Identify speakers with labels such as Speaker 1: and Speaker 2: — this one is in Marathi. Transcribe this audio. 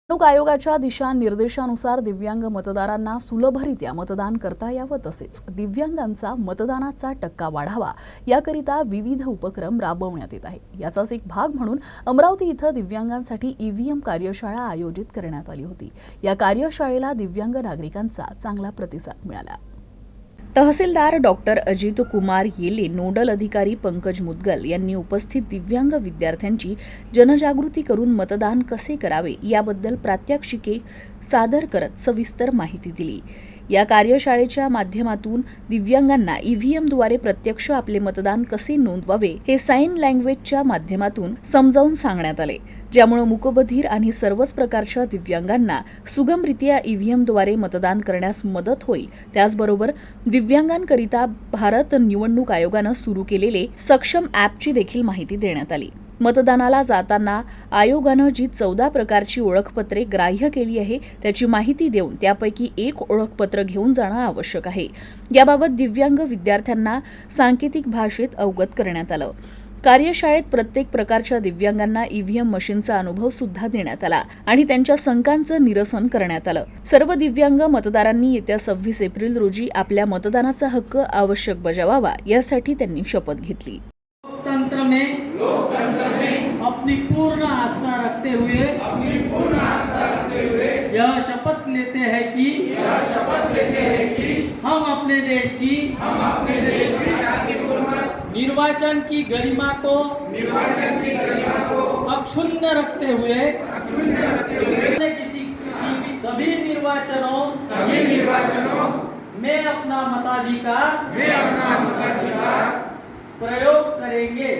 Speaker 1: निवडणूक आयोगाच्या दिशानिर्देशानुसार दिव्यांग मतदारांना सुलभरित्या मतदान करता यावं, तसेच दिव्यांगांचा मतदानाचा टक्का वाढावा याकरिता विविध उपक्रम राबवण्यात येत आहे। याचाच एक भाग म्हणून अमरावती इथं दिव्यांगांसाठी ईव्हीएम कार्यशाळा आयोजित करण्यात आली होती। या कार्यशाळेला दिव्यांग नागरिकांचा चांगला प्रतिसाद मिळाला। तहसीलदार डॉक्टर अजित कुमार येले, नोडल अधिकारी पंकज मुदगल यांनी उपस्थित दिव्यांग विद्यार्थ्यांची जनजागृती करून मतदान कसे करावे याबद्दल प्रात्यक्षिके सादर करत सविस्तर माहिती दिली। या कार्यशाळेच्या माध्यमातून दिव्यांगांना ईव्हीएमद्वारे प्रत्यक्ष आपले मतदान कसे नोंदवावे हे साइन लँग्वेजच्या माध्यमातून समजावून सांगण्यात आले, ज्यामुळे मूकबधीर आणि सर्वच प्रकारच्या दिव्यांगांना सुगमरित्या ईव्हीएमद्वारे मतदान करण्यास मदत होईल। त्याचबरोबर दिव्यांगांकरिता भारत निवडणूक आयोगाने सुरू केलेले सक्षम ॲपची देखील माहिती देण्यात आली। मतदानाला जाताना आयोगाने जी 14 प्रकारची ओळखपत्रे ग्राह्य केली आहे त्याची माहिती देऊन त्यापैकी एक ओळखपत्र घेऊन जाणं आवश्यक आहे। याबाबत दिव्यांग विद्यार्थ्यांना सांकेतिक भाषेत अवगत करण्यात आलं। कार्यशाळेत प्रत्येक प्रकारच्या दिव्यांगांना ईव्हीएम मशीनचा अनुभव सुद्धा देण्यात आला आणि त्यांच्या शंकांचं निरसन करण्यात आलं। सर्व दिव्यांग मतदारांनी येत्या 26 एप्रिल रोजी आपल्या मतदानाचा हक्क आवश्यक बजावावा यासाठी त्यांनी शपथ घेतली।
Speaker 2: लोकतंत्र में अपनी पूर्ण आस्था रखते हुए यह शपथ लेते हैं कि हम अपने देश की निर्वाचन की गरिमा को अक्षुण्ण रखते हुए किसी सभी निर्वाचनों में अपना मताधिकार प्रयोग करेंगे।